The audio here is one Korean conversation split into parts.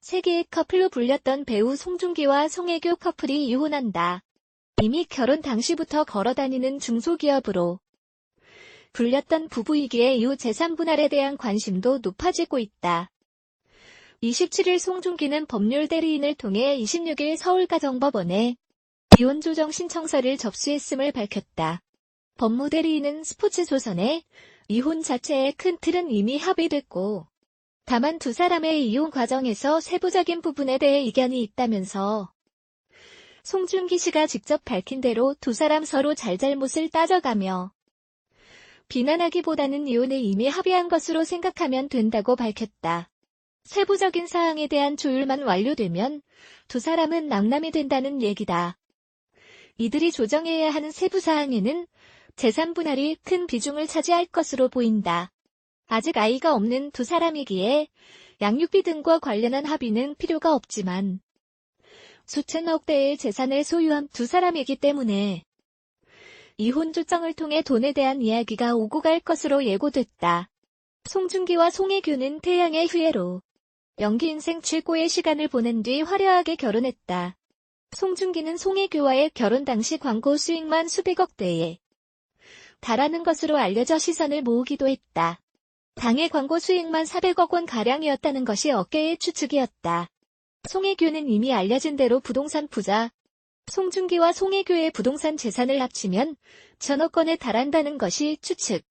세계의 커플로 불렸던 배우 송중기와 송혜교 커플이 이혼한다. 이미 결혼 당시부터 걸어다니는 중소기업으로 불렸던 부부이기에 이후 재산 분할에 대한 관심도 높아지고 있다. 27일 송중기는 법률 대리인을 통해 26일 서울가정법원에 이혼 조정 신청서를 접수했음을 밝혔다. 법무대리인은 스포츠조선에 이혼 자체의 큰 틀은 이미 합의됐고 다만 두 사람의 이혼 과정에서 세부적인 부분에 대해 이견이 있다면서 송중기 씨가 직접 밝힌 대로 두 사람 서로 잘잘못을 따져가며 비난하기보다는 이혼에 이미 합의한 것으로 생각하면 된다고 밝혔다. 세부적인 사항에 대한 조율만 완료되면 두 사람은 낭남이 된다는 얘기다. 이들이 조정해야 하는 세부 사항에는 재산 분할이 큰 비중을 차지할 것으로 보인다. 아직 아이가 없는 두 사람이기에 양육비 등과 관련한 합의는 필요가 없지만 수천억 대의 재산을 소유한 두 사람이기 때문에 이혼 조정을 통해 돈에 대한 이야기가 오고 갈 것으로 예고됐다. 송중기와 송혜교는 태양의 후예로 연기 인생 최고의 시간을 보낸 뒤 화려하게 결혼했다. 송중기는 송혜교와의 결혼 당시 광고 수익만 수백억 대에 달하는 것으로 알려져 시선을 모으기도 했다. 당해 광고 수익만 400억 원 가량이었다는 것이 업계의 추측이었다. 송혜교는 이미 알려진 대로 부동산 부자. 송중기와 송혜교의 부동산 재산을 합치면 1000억 원에 달한다는 것이 추측.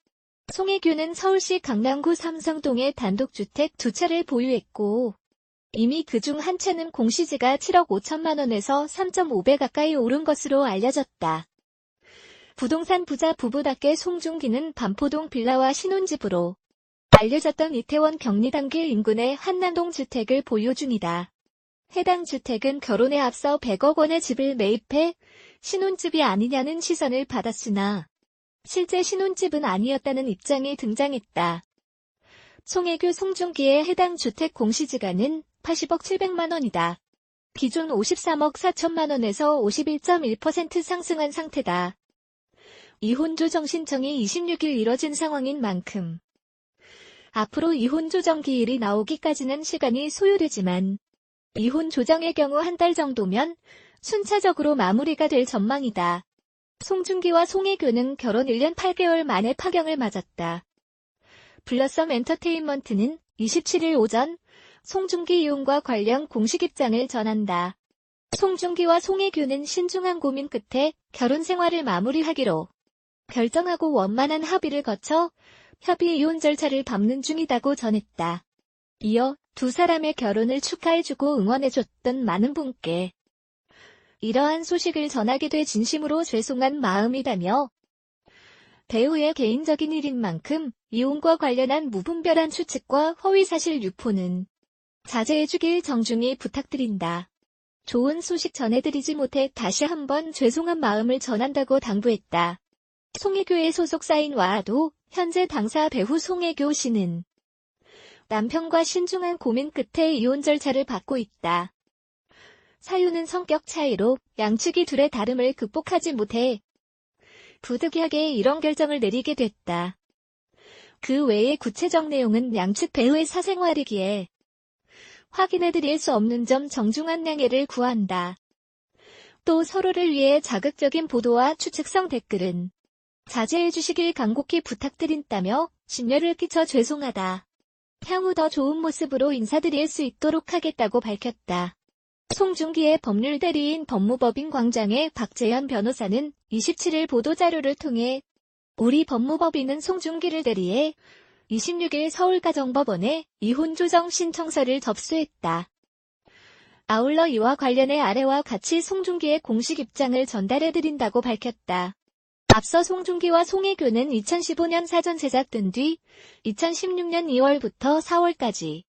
송혜교는 서울시 강남구 삼성동에 단독주택 2채를 보유했고 이미 그중 한 채는 공시지가 7억 5천만 원에서 3.5배 가까이 오른 것으로 알려졌다. 부동산 부자 부부답게 송중기는 반포동 빌라와 신혼집으로 알려졌던 이태원 경리단길 인근의 한남동 주택을 보유 중이다. 해당 주택은 결혼에 앞서 100억 원의 집을 매입해 신혼집이 아니냐는 시선을 받았으나 실제 신혼집은 아니었다는 입장이 등장했다. 송혜교 송중기의 해당 주택 공시지가는 80억 700만 원이다. 기존 53억 4천만 원에서 51.1% 상승한 상태다. 이혼 조정 신청이 26일 이뤄진 상황인 만큼 앞으로 이혼 조정 기일이 나오기까지는 시간이 소요되지만 이혼 조정의 경우 한 달 정도면 순차적으로 마무리가 될 전망이다. 송중기와 송혜교는 결혼 1년 8개월 만에 파경을 맞았다. 블러썸 엔터테인먼트는 27일 오전 송중기 이혼과 관련 공식 입장을 전한다. 송중기와 송혜교는 신중한 고민 끝에 결혼 생활을 마무리하기로 결정하고 원만한 합의를 거쳐 협의 이혼 절차를 밟는 중이다고 전했다. 이어 두 사람의 결혼을 축하해주고 응원해줬던 많은 분께 이러한 소식을 전하게 돼 진심으로 죄송한 마음이다며 배우의 개인적인 일인 만큼 이혼과 관련한 무분별한 추측과 허위사실 유포는 자제해주길 정중히 부탁드린다. 좋은 소식 전해드리지 못해 다시 한번 죄송한 마음을 전한다고 당부했다. 송혜교의 소속사인 와도 현재 당사 배우 송혜교 씨는 남편과 신중한 고민 끝에 이혼 절차를 밟고 있다. 사유는 성격 차이로 양측이 둘의 다름을 극복하지 못해 부득이하게 이런 결정을 내리게 됐다. 그 외의 구체적 내용은 양측 배우의 사생활이기에 확인해드릴 수 없는 점 정중한 양해를 구한다. 또 서로를 위해 자극적인 보도와 추측성 댓글은 자제해주시길 간곡히 부탁드린다며 심려를 끼쳐 죄송하다. 향후 더 좋은 모습으로 인사드릴 수 있도록 하겠다고 밝혔다. 송중기의 법률 대리인 법무법인 광장의 박재현 변호사는 27일 보도자료를 통해 우리 법무법인은 송중기를 대리해 26일 서울가정법원에 이혼 조정 신청서를 접수했다. 아울러 이와 관련해 아래와 같이 송중기의 공식 입장을 전달해드린다고 밝혔다. 앞서 송중기와 송혜교는 2015년 사전 제작된 뒤 2016년 2월부터 4월까지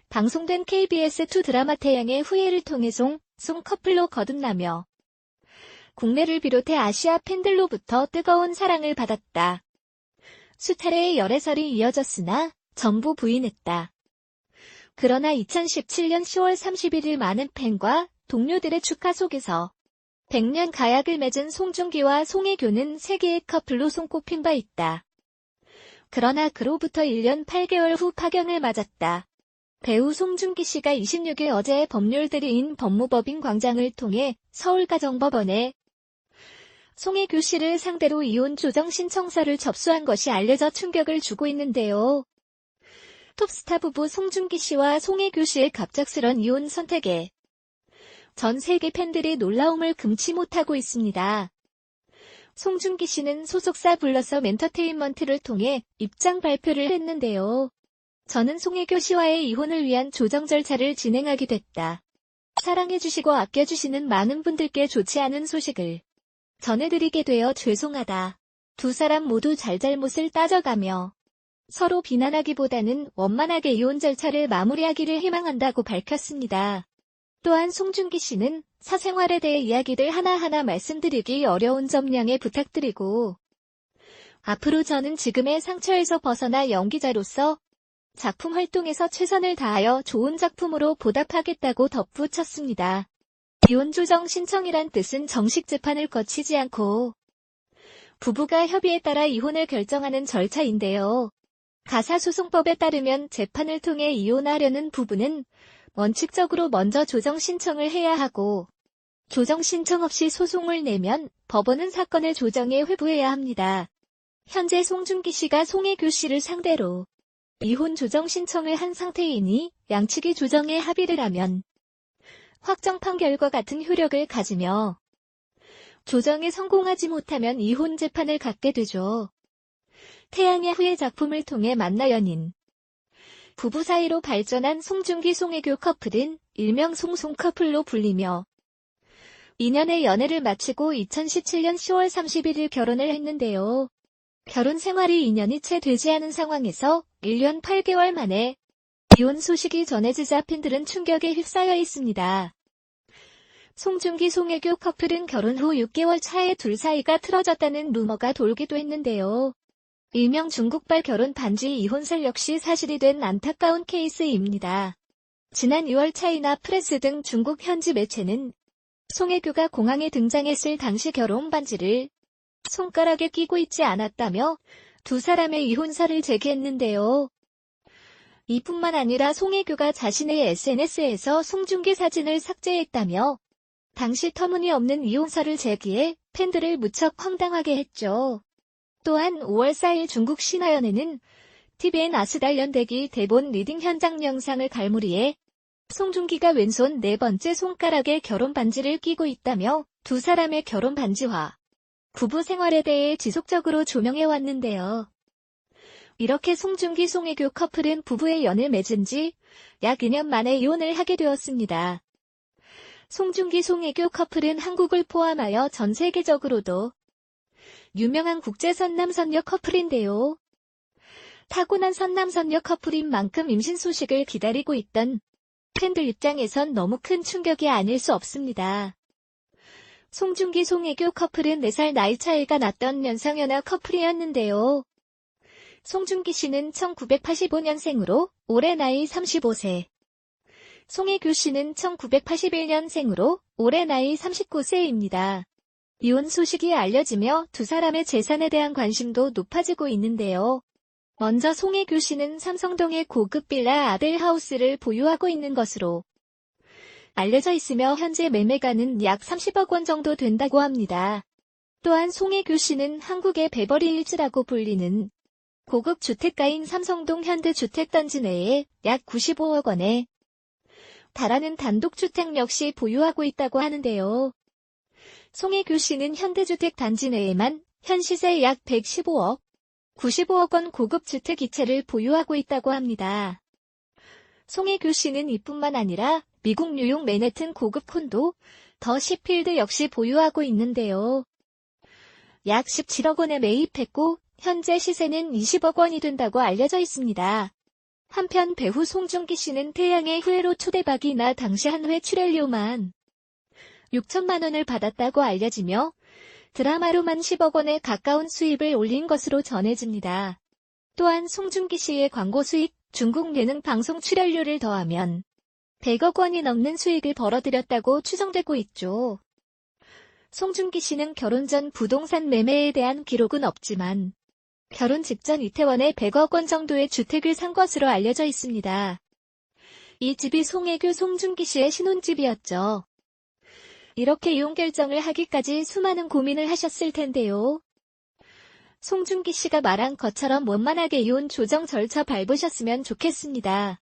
방송된 KBS2 드라마 태양의 후예를 통해 송 커플로 거듭나며 국내를 비롯해 아시아 팬들로부터 뜨거운 사랑을 받았다. 수차례의 열애설이 이어졌으나 전부 부인했다. 그러나 2017년 10월 31일 많은 팬과 동료들의 축하 속에서 100년 가약을 맺은 송중기와 송혜교는 세계의 커플로 손꼽힌 바 있다. 그러나 그로부터 1년 8개월 후 파경을 맞았다. 배우 송중기 씨가 26일 어제 법률대리인 법무법인 광장을 통해 서울가정법원에 송혜교 씨를 상대로 이혼 조정 신청서를 접수한 것이 알려져 충격을 주고 있는데요. 톱스타 부부 송중기 씨와 송혜교 씨의 갑작스런 이혼 선택에 전 세계 팬들이 놀라움을 금치 못하고 있습니다. 송중기 씨는 소속사 블러썸 엔터테인먼트를 통해 입장 발표를 했는데요. 저는 송혜교 씨와의 이혼을 위한 조정 절차를 진행하게 됐다. 사랑해주시고 아껴주시는 많은 분들께 좋지 않은 소식을 전해드리게 되어 죄송하다. 두 사람 모두 잘잘못을 따져가며 서로 비난하기보다는 원만하게 이혼 절차를 마무리하기를 희망한다고 밝혔습니다. 또한 송중기 씨는 사생활에 대해 이야기들 하나하나 말씀드리기 어려운 점 양해 부탁드리고 앞으로 저는 지금의 상처에서 벗어나 연기자로서 작품 활동에서 최선을 다하여 좋은 작품으로 보답하겠다고 덧붙였습니다. 이혼 조정 신청이란 뜻은 정식 재판을 거치지 않고 부부가 협의에 따라 이혼을 결정하는 절차인데요. 가사소송법에 따르면 재판을 통해 이혼하려는 부부는 원칙적으로 먼저 조정 신청을 해야 하고 조정 신청 없이 소송을 내면 법원은 사건을 조정해 회부해야 합니다. 현재 송중기 씨가 송혜교 씨를 상대로 이혼 조정 신청을 한 상태이니 양측이 조정에 합의를 하면 확정 판결과 같은 효력을 가지며 조정에 성공하지 못하면 이혼 재판을 갖게 되죠. 태양의 후예 작품을 통해 만나 연인 부부 사이로 발전한 송중기 송혜교 커플은 일명 송송 커플로 불리며 2년의 연애를 마치고 2017년 10월 31일 결혼을 했는데요. 결혼 생활이 2년이 채 되지 않은 상황에서 1년 8개월 만에 이혼 소식이 전해지자 팬들은 충격에 휩싸여 있습니다. 송중기 송혜교 커플은 결혼 후 6개월 차에 둘 사이가 틀어졌다는 루머가 돌기도 했는데요. 일명 중국발 결혼 반지 이혼설 역시 사실이 된 안타까운 케이스입니다. 지난 2월 차이나 프레스 등 중국 현지 매체는 송혜교가 공항에 등장했을 당시 결혼 반지를 손가락에 끼고 있지 않았다며 두 사람의 이혼설을 제기했는데요. 이뿐만 아니라 송혜교가 자신의 SNS에서 송중기 사진을 삭제했다며 당시 터무니없는 이혼설을 제기해 팬들을 무척 황당하게 했죠. 또한 5월 4일 중국 신화연에는 TVN 아스달 연대기 대본 리딩 현장 영상을 갈무리해 송중기가 왼손 네 번째 손가락에 결혼 반지를 끼고 있다며 두 사람의 결혼 반지와 부부 생활에 대해 지속적으로 조명해왔는데요. 이렇게 송중기 송혜교 커플은 부부의 연을 맺은 지 약 2년 만에 이혼을 하게 되었습니다. 송중기 송혜교 커플은 한국을 포함하여 전 세계적으로도 유명한 국제 선남선녀 커플인데요. 타고난 선남선녀 커플인 만큼 임신 소식을 기다리고 있던 팬들 입장에선 너무 큰 충격이 아닐 수 없습니다. 송중기 송혜교 커플은 4살 나이 차이가 났던 연상연하 커플이었는데요. 송중기 씨는 1985년생으로 올해 나이 35세. 송혜교 씨는 1981년생으로 올해 나이 39세입니다. 이혼 소식이 알려지며 두 사람의 재산에 대한 관심도 높아지고 있는데요. 먼저 송혜교 씨는 삼성동의 고급 빌라 아델하우스를 보유하고 있는 것으로 알려져 있으며 현재 매매가는 약 30억 원 정도 된다고 합니다. 또한 송혜교 씨는 한국의 베버리힐즈라고 불리는 고급 주택가인 삼성동 현대주택단지 내에 약 95억 원에 달하는 단독주택 역시 보유하고 있다고 하는데요. 송혜교 씨는 현대주택 단지 내에만 현 시세 약 115억, 95억 원 고급 주택 2채를 보유하고 있다고 합니다. 송혜교 씨는 이뿐만 아니라 미국 뉴욕 맨해튼 고급 콘도 더 시필드 역시 보유하고 있는데요. 약 17억 원에 매입했고 현재 시세는 20억 원이 된다고 알려져 있습니다. 한편 배우 송중기 씨는 태양의 후예로 초대박이나 당시 한 회 출연료만 6천만 원을 받았다고 알려지며 드라마로만 10억 원에 가까운 수입을 올린 것으로 전해집니다. 또한 송중기 씨의 광고 수익, 중국 예능 방송 출연료를 더하면 100억 원이 넘는 수익을 벌어들였다고 추정되고 있죠. 송중기 씨는 결혼 전 부동산 매매에 대한 기록은 없지만 결혼 직전 이태원에 100억 원 정도의 주택을 산 것으로 알려져 있습니다. 이 집이 송혜교 송중기 씨의 신혼집이었죠. 이렇게 이혼 결정을 하기까지 수많은 고민을 하셨을 텐데요. 송중기 씨가 말한 것처럼 원만하게 이혼 조정 절차 밟으셨으면 좋겠습니다.